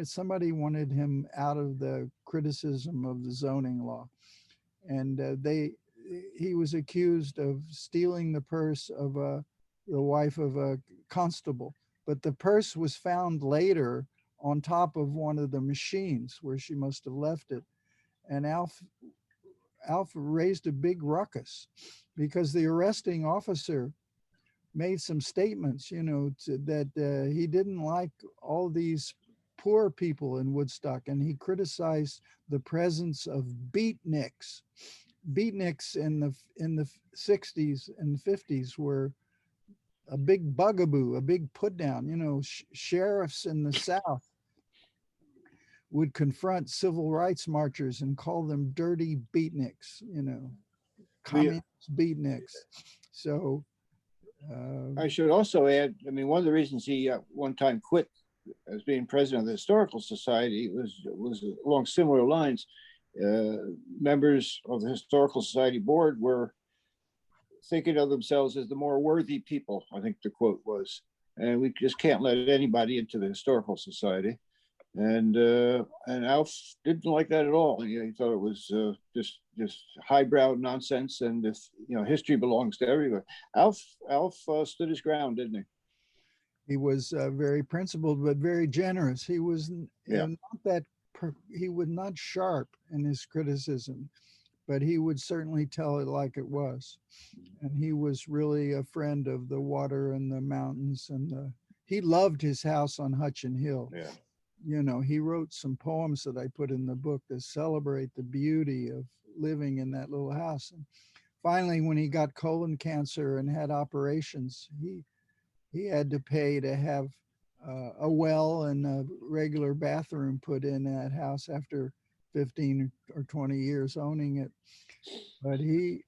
Somebody wanted him out of the criticism of the zoning law. And he was accused of stealing the purse of the wife of a constable, but the purse was found later on top of one of the machines where she must have left it. And Alf raised a big ruckus because the arresting officer made some statements, you know, that he didn't like all these poor people in Woodstock, and he criticized the presence of beatniks. Beatniks in the 60s and 50s were a big bugaboo, a big put down. You know, sheriffs in the South would confront civil rights marchers and call them dirty beatniks, you know, communist beatniks. So I should also add, I mean, one of the reasons he one time quit as being president of the Historical Society was along similar lines. Members of the Historical Society board were thinking of themselves as the more worthy people, I think the quote was, and we just can't let anybody into the Historical Society. And Alf didn't like that at all. He thought it was just highbrow nonsense, and if you know, history belongs to everyone. Alf stood his ground, didn't he? He was very principled, but very generous. He was not that. He was not sharp in his criticism, but he would certainly tell it like it was. And he was really a friend of the water and the mountains, and he loved his house on Hudson Hill. Yeah. You know, he wrote some poems that I put in the book that celebrate the beauty of living in that little house. And finally, when he got colon cancer and had operations, he had to pay to have a well and a regular bathroom put in that house after 15 or 20 years owning it. But he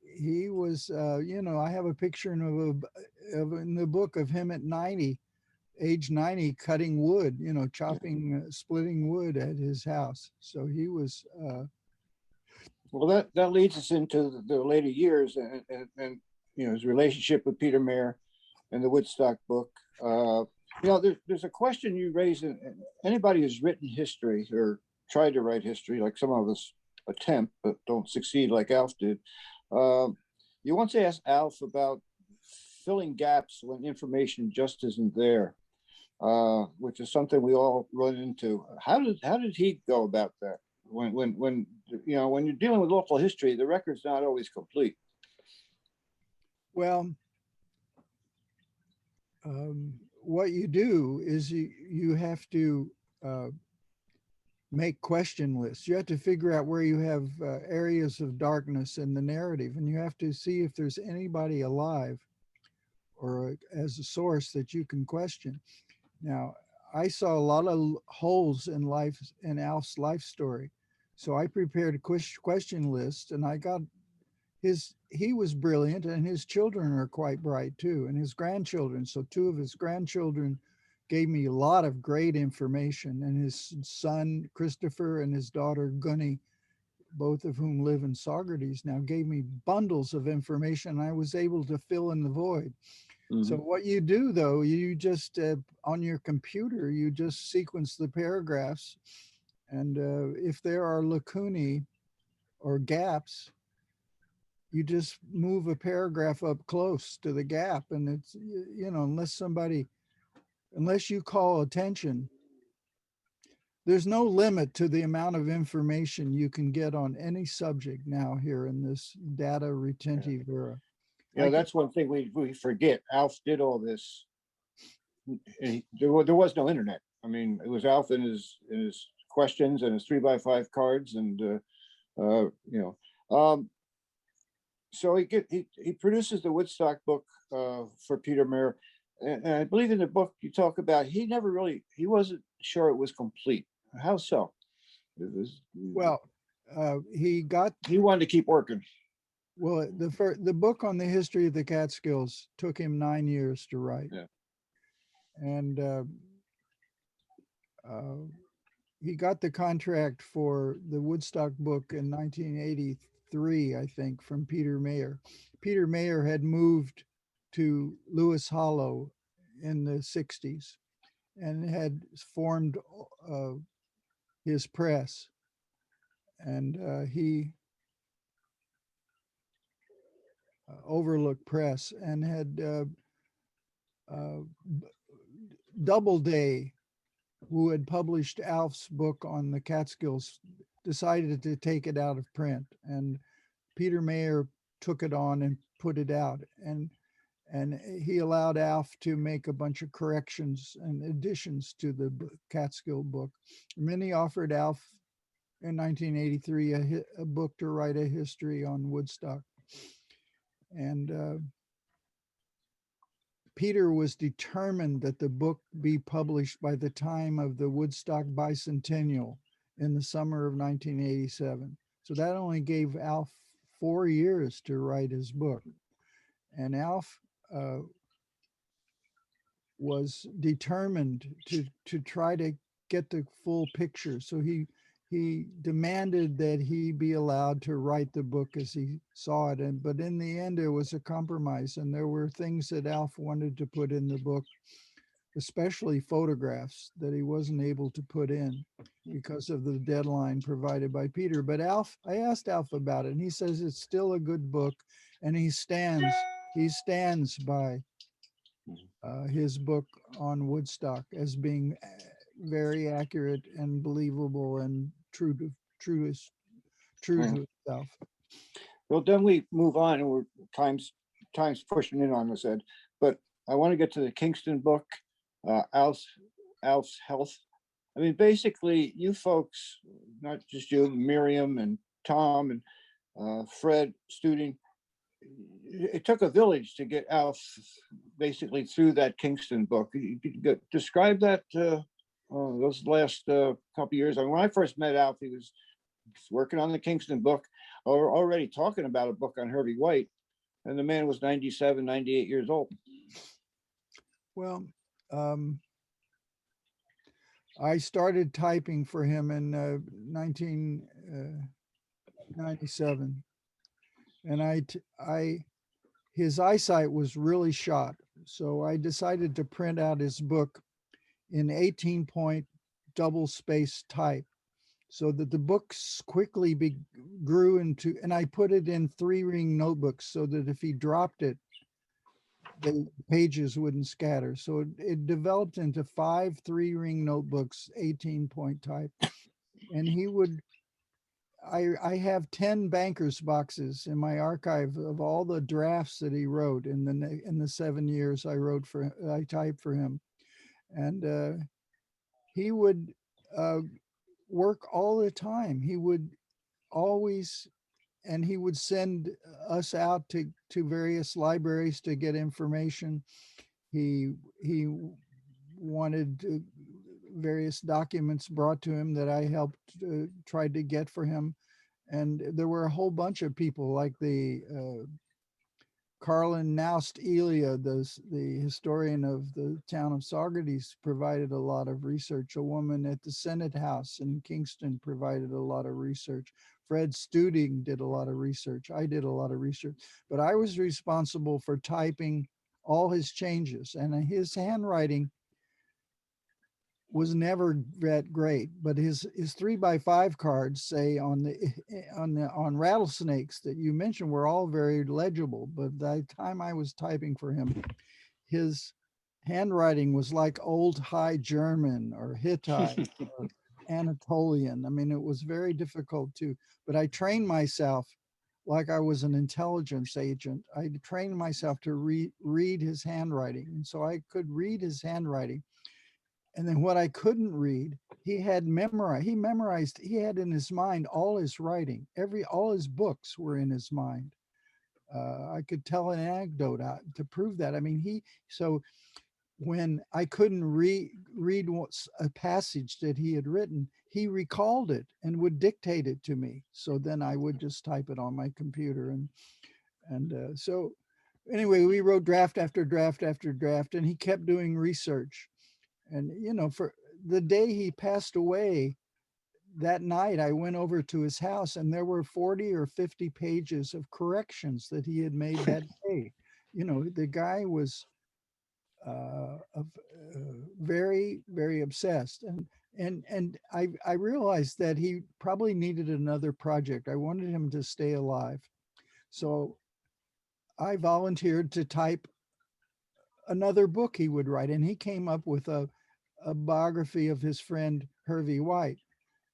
was, you know, I have a picture in the book of him at 90, age 90, cutting wood, you know, chopping, splitting wood at his house. So he was. Well, that leads us into the later years and you know, his relationship with Peter Mayer and the Woodstock Book. You know, there's a question you raise in anybody who's written history or tried to write history, like some of us attempt but don't succeed like Alf did. You once asked Alf about filling gaps when information just isn't there, which is something we all run into. How did he go about that? When you know, when you're dealing with local history, the record's not always complete. Well, what you do is you have to make question lists. You have to figure out where you have areas of darkness in the narrative, and you have to see if there's anybody alive or as a source that you can question. Now, I saw a lot of holes in Alf's life story. So I prepared a question list, and I got he was brilliant, and his children are quite bright too, and his grandchildren. So two of his grandchildren gave me a lot of great information, and his son Christopher and his daughter Gunny, both of whom live in Saugerties now, gave me bundles of information. I was able to fill in the void. Mm-hmm. So what you do though, you just on your computer, you just sequence the paragraphs, and if there are lacunae or gaps, you just move a paragraph up close to the gap, and it's, you know, unless you call attention, there's no limit to the amount of information you can get on any subject now here in this data retentive era. Yeah, that's one thing we forget. Alf did all this. There was no internet. I mean, it was Alf in his questions and his 3x5 cards, and you know. So he produces the Woodstock Book for Peter Mayer, and I believe in the book you talk about he wasn't sure it was complete. How so? Well, he wanted to keep working. Well, the book on the history of the Catskills took him 9 years to write. Yeah. And he got the contract for the Woodstock Book in 1983, I think, from Peter Mayer. Peter Mayer had moved to Lewis Hollow in the 60s and had formed his press. And he Overlook Press, and had Doubleday, who had published Alf's book on the Catskills, decided to take it out of print, and Peter Mayer took it on and put it out, and he allowed Alf to make a bunch of corrections and additions to the Catskill book. And then he offered Alf in 1983 a book to write a history on Woodstock. And Peter was determined that the book be published by the time of the Woodstock bicentennial in the summer of 1987. So that only gave Alf 4 years to write his book. And Alf was determined to try to get the full picture. So he demanded that he be allowed to write the book as he saw it. But in the end, it was a compromise, and there were things that Alf wanted to put in the book, especially photographs that he wasn't able to put in because of the deadline provided by Peter. But I asked Alf about it, and he says it's still a good book, and he stands by his book on Woodstock as being very accurate and believable and true to itself. Well, then we move on, and we're time's pushing in on us, Ed. But I want to get to the Kingston book, Alfs Health. I mean, basically, you folks, not just you, Miriam and Tom and Fred Studing, it took a village to get Alf basically through that Kingston book. You could describe that those last couple years. I mean, when I first met Alf, he was working on the Kingston book, or already talking about a book on Herbie White, and the man was 97, 98 years old. Well, I started typing for him in 1997, and his eyesight was really shot, so I decided to print out his book in 18-point double-space type, so that the books quickly grew into, and I put it in 3-ring notebooks so that if he dropped it, the pages wouldn't scatter. So it developed into 5 3-ring notebooks, 18-point type. And he would, I have 10 banker's boxes in my archive of all the drafts that he wrote in the 7 years I typed for him. And he would work all the time. He would always, and he would send us out to various libraries to get information. He wanted various documents brought to him that I helped tried to get for him. And there were a whole bunch of people like the Carlin Naust Elia, the historian of the town of Saugerties, provided a lot of research. A woman at the Senate House in Kingston provided a lot of research. Fred Studing did a lot of research. I did a lot of research, but I was responsible for typing all his changes, and his handwriting was never that great, but his 3x5 cards, say on Rattlesnakes that you mentioned, were all very legible. But by the time I was typing for him, his handwriting was like old High German or Hittite or Anatolian. I mean, it was very difficult but I trained myself like I was an intelligence agent. I trained myself to read his handwriting. And so I could read his handwriting. And then what I couldn't read, he had memorized. He had in his mind all his writing. All his books were in his mind. I could tell an anecdote to prove that. I mean, so when I couldn't read a passage that he had written, he recalled it and would dictate it to me. So then I would just type it on my computer. And so anyway, we wrote draft after draft after draft, and he kept doing research. And, for the day he passed away, that night I went over to his house, and there were 40 or 50 pages of corrections that he had made that day. The guy was very, very obsessed. And I realized that he probably needed another project. I wanted him to stay alive. So I volunteered to type another book he would write, and he came up with a biography of his friend Hervey White,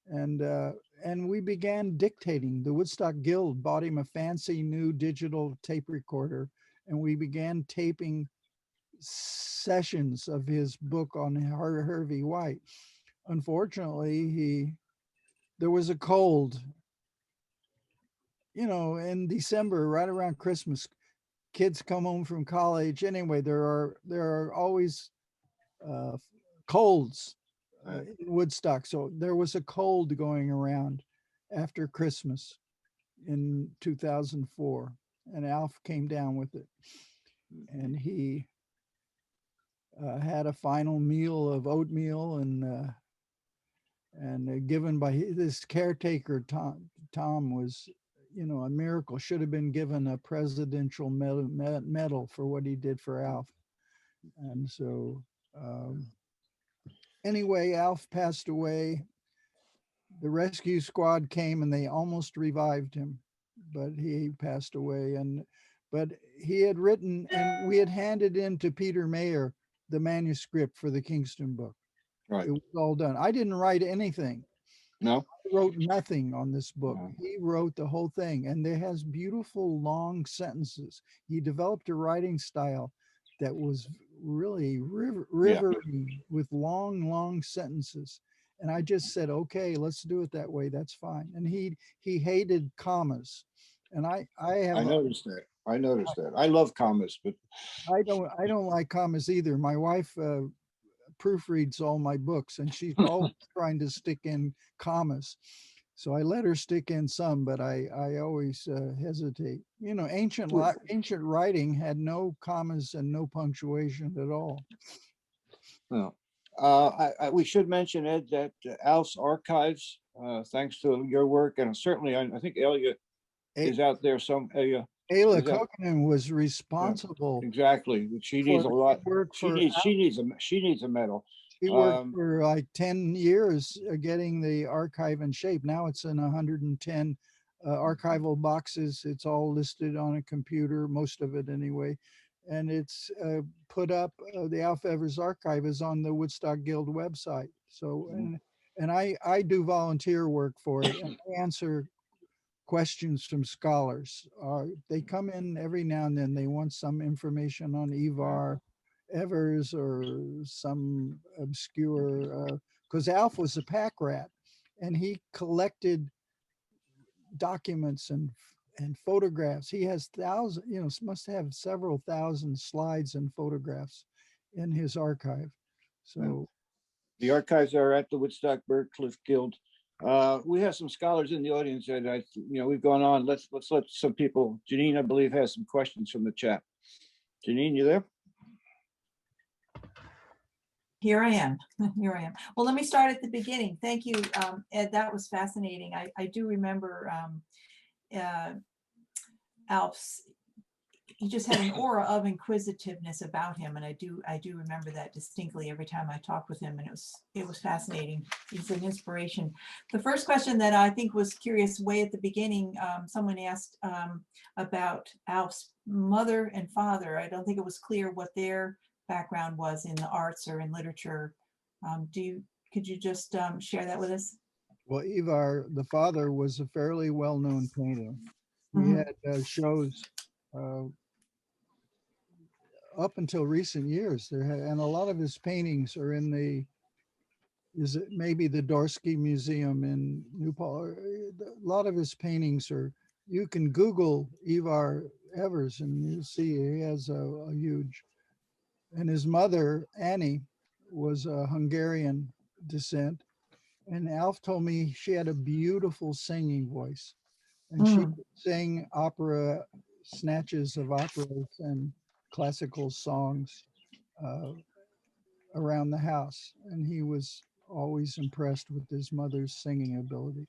and we began dictating. The Woodstock Guild bought him a fancy new digital tape recorder, and we began taping sessions of his book on Hervey White. Unfortunately, there was a cold, in December, right around Christmas. Kids come home from college. Anyway, there are always colds in Woodstock. So there was a cold going around after Christmas in 2004, and Alf came down with it, and he had a final meal of oatmeal and given by this caretaker. Tom was, a miracle. Should have been given a presidential medal for what he did for Alf. And so anyway, Alf passed away. The rescue squad came and they almost revived him, but he passed away. But he had written, and we had handed in to Peter Mayer the manuscript for the Kingston book. Right. It was all done. I didn't write anything. No. I wrote nothing on this book. No. He wrote the whole thing, and it has beautiful long sentences. He developed a writing style that was really riveting with long sentences. And I just said, okay, let's do it that way. That's fine. And he hated commas. And I noticed that. I love commas, but I don't like commas either. My wife proofreads all my books, and she's always trying to stick in commas. So I let her stick in some, but I always hesitate. Ancient writing had no commas and no punctuation at all. no. We should mention, Ed, that Alf's archives, thanks to your work, and certainly I think Elia is out there. Ayla Kokanen was responsible. Exactly. She needs a lot. She needs a medal. She worked for like 10 years getting the archive in shape. Now it's in 110 archival boxes. It's all listed on a computer, most of it anyway. And it's put up, the Alf Evers archive is on the Woodstock Guild website. So, and I do volunteer work for it, and I answer questions from scholars. They come in every now and then. They want some information on Ivar Evers or some obscure, because Alf was a pack rat, and he collected documents and photographs. He has thousands, must have several thousand slides and photographs in his archive. So the archives are at the Woodstock Book Guild. We have some scholars in the audience, and we've gone on. Let's let some people. Janine, I believe, has some questions from the chat. Janine, you there? Here I am. Well, let me start at the beginning. Thank you, Ed. That was fascinating. I do remember Alf's. He just had an aura of inquisitiveness about him, and I do remember that distinctly every time I talked with him, and it was fascinating. He's an inspiration. The first question that I think was curious way at the beginning, someone asked about Alf's mother and father. I don't think it was clear what their background was in the arts or in literature. Could you just share that with us? Well, Ivar, the father, was a fairly well-known painter. He had shows up until recent years. And a lot of his paintings are in maybe the Dorsky Museum in New Paltz. A lot of his paintings you can Google Ivar Evers and you'll see he has a huge. And his mother, Annie, was a Hungarian descent. And Alf told me she had a beautiful singing voice. And she would sing opera, snatches of operas and classical songs around the house. And he was always impressed with his mother's singing ability.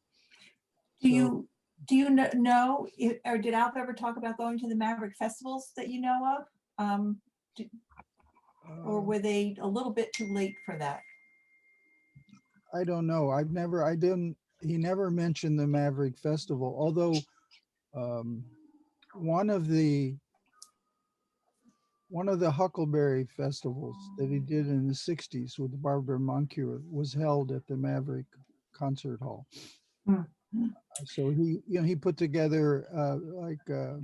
Do you know, or did Alf ever talk about going to the Maverick festivals that you know of? Or were they a little bit too late for that? I don't know. He never mentioned the Maverick Festival, although one of the one of the Huckleberry festivals that he did in the 60s with Barbara Moncure was held at the Maverick Concert Hall. Hmm. So he put together there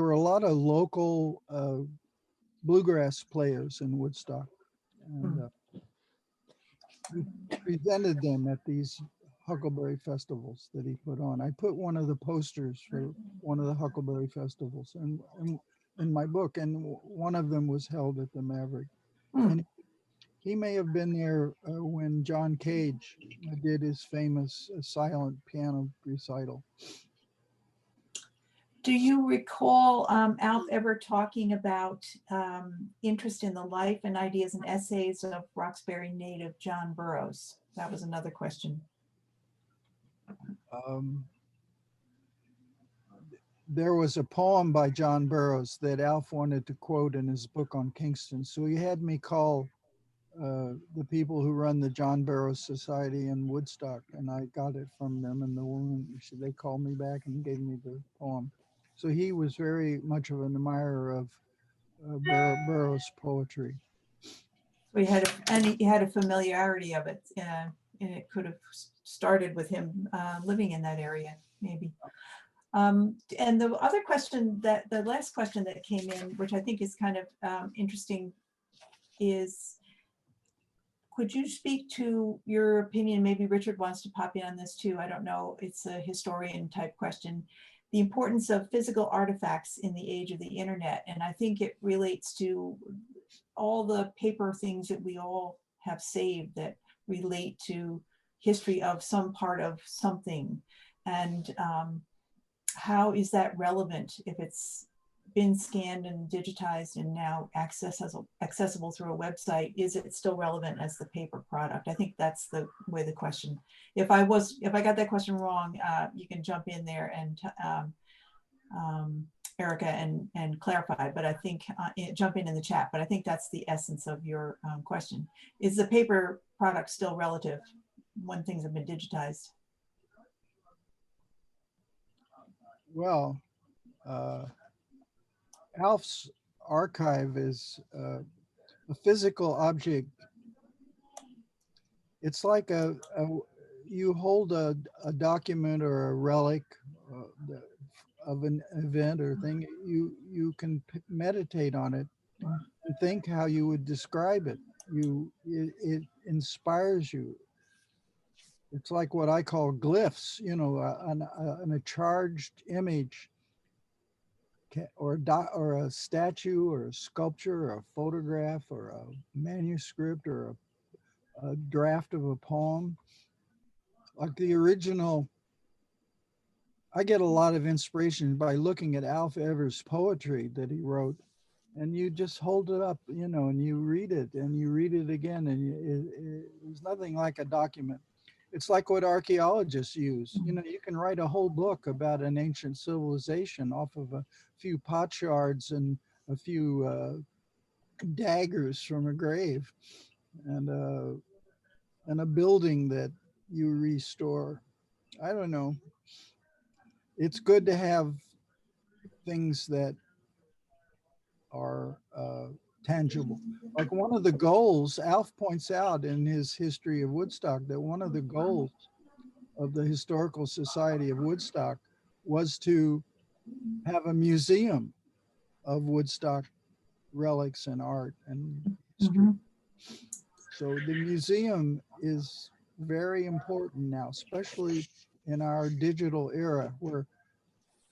were a lot of local bluegrass players in Woodstock, and he presented them at these Huckleberry festivals that he put on. I put one of the posters for one of the Huckleberry festivals in my book, and one of them was held at the Maverick. And he may have been there when John Cage did his famous silent piano recital. Do you recall Alf ever talking about interest in the life and ideas and essays of Roxbury native John Burroughs? That was another question. There was a poem by John Burroughs that Alf wanted to quote in his book on Kingston. So he had me call the people who run the John Burroughs Society in Woodstock, and I got it from them, and the woman, they called me back and gave me the poem. So he was very much of an admirer of Burroughs' poetry. We had he had a familiarity of it, and it could have started with him living in that area, maybe. And the other question, the last question that came in, which I think is kind of interesting, is could you speak to your opinion? Maybe Richard wants to pop in on this too. I don't know. It's a historian type question. The importance of physical artifacts in the age of the internet. And I think it relates to all the paper things that we all have saved that relate to history of some part of something. And how is that relevant if it's been scanned and digitized and now accessible through a website? Is it still relevant as the paper product? I think that's the way the question. If I got that question wrong, you can jump in there and Erica and clarify. But I think jump in the chat. But I think that's the essence of your question. Is the paper product still relative when things have been digitized? Well, Alf's archive is a physical object. It's like you hold a document or a relic of an event or thing. You can meditate on it and think how you would describe it. It inspires you. It's like what I call glyphs, a charged image, or a statue or a sculpture or a photograph or a manuscript or a draft of a poem. Like the original, I get a lot of inspiration by looking at Alf Evers' poetry that he wrote, and you just hold it up, and you read it and you read it again, and there's nothing like a document. It's like what archaeologists use. You can write a whole book about an ancient civilization off of a few potsherds and a few daggers from a grave, and a building that you restore. I don't know. It's good to have things that are tangible. Like one of the goals, Alf points out in his history of Woodstock, that one of the goals of the Historical Society of Woodstock was to have a museum of Woodstock relics and art and history. So the museum is very important now, especially in our digital era where,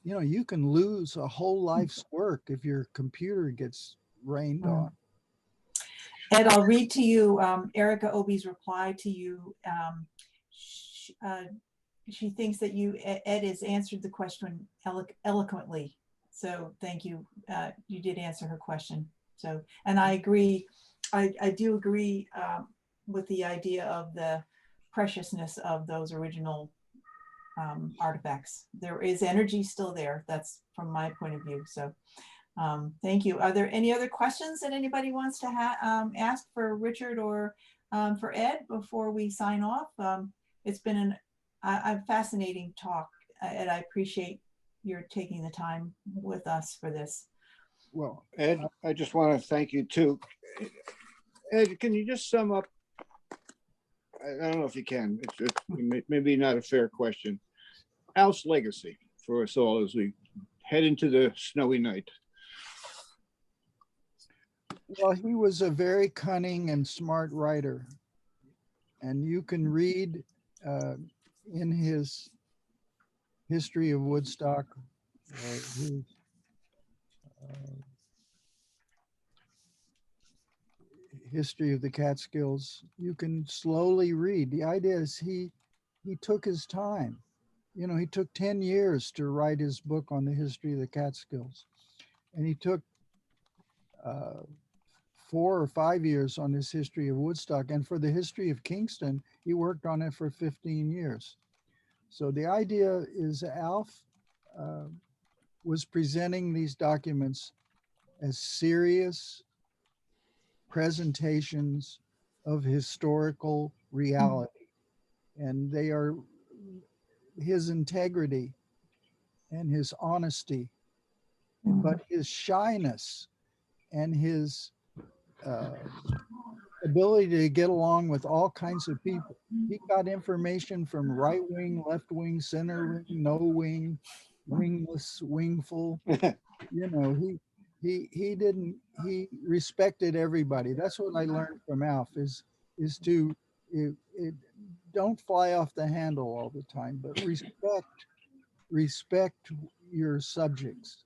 you can lose a whole life's work if your computer gets rained on. Ed, I'll read to you Erica Obi's reply to you. She thinks that Ed has answered the question eloquently. So thank you. You did answer her question. So, and I agree. I do agree with the idea of the preciousness of those original artifacts. There is energy still there. That's from my point of view. So thank you. Are there any other questions that anybody wants to ask for Richard or for Ed before we sign off? It's been a fascinating talk, and I appreciate your taking the time with us for this. Well, Ed, I just want to thank you too. Ed, can you just sum up? I don't know if you can. Maybe not a fair question. Alf's legacy for us all as we head into the snowy night. well, he was a very cunning and smart writer. And you can read in his history of Woodstock, his history of the Catskills, you can slowly read. The idea is he took his time. You know, he took 10 years to write his book on the history of the Catskills. And he took 4 or 5 years on his history of Woodstock. And for the history of Kingston, he worked on it for 15 years. So the idea is Alf was presenting these documents as serious presentations of historical reality. And they are his integrity and his honesty, but his shyness and his ability to get along with all kinds of people. He got information from right wing, left wing, center wing, no wing, wingless, wingful. You know, he respected everybody. That's what I learned from Alf is to don't fly off the handle all the time, but respect your subjects.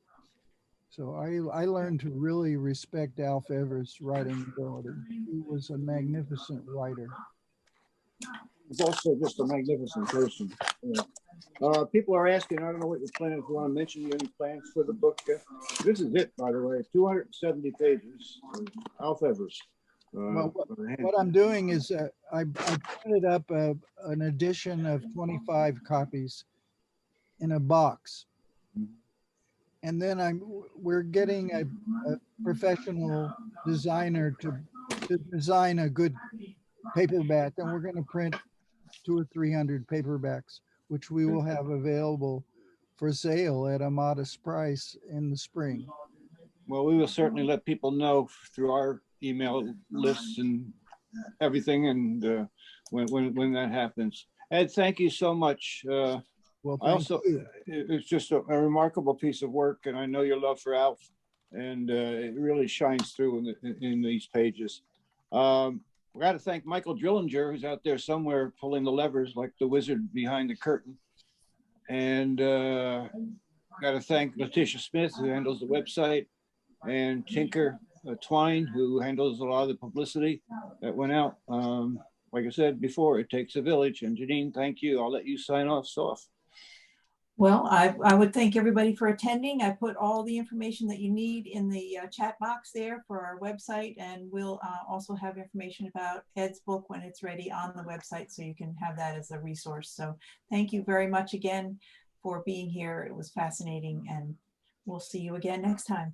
So I learned to really respect Alf Evers' writing ability. He was a magnificent writer. He's also just a magnificent person. People are asking, I don't know what your plans, you want to mention any plans for the book? This is it, by the way, 270 pages, Alf Evers. Well, what I'm doing is I printed up an edition of 25 copies in a box. And then we're getting a professional designer to design a good paperback, and we're going to print 200 or 300 paperbacks, which we will have available for sale at a modest price in the spring. Well, we will certainly let people know through our email lists and everything, and when that happens. Ed, thank you so much. Well, it's just a remarkable piece of work, and I know your love for Alf, and it really shines through in these pages. We got to thank Michael Drillinger, who's out there somewhere pulling the levers like the wizard behind the curtain, and got to thank Letitia Smith, who handles the website, and Tinker Twine, who handles a lot of the publicity that went out. Like I said before, it takes a village. And Janine, thank you. I'll let you sign off. Well, I would thank everybody for attending. I put all the information that you need in the chat box there for our website, and we'll also have information about Ed's book when it's ready on the website, so you can have that as a resource. So thank you very much again for being here. It was fascinating, and we'll see you again next time.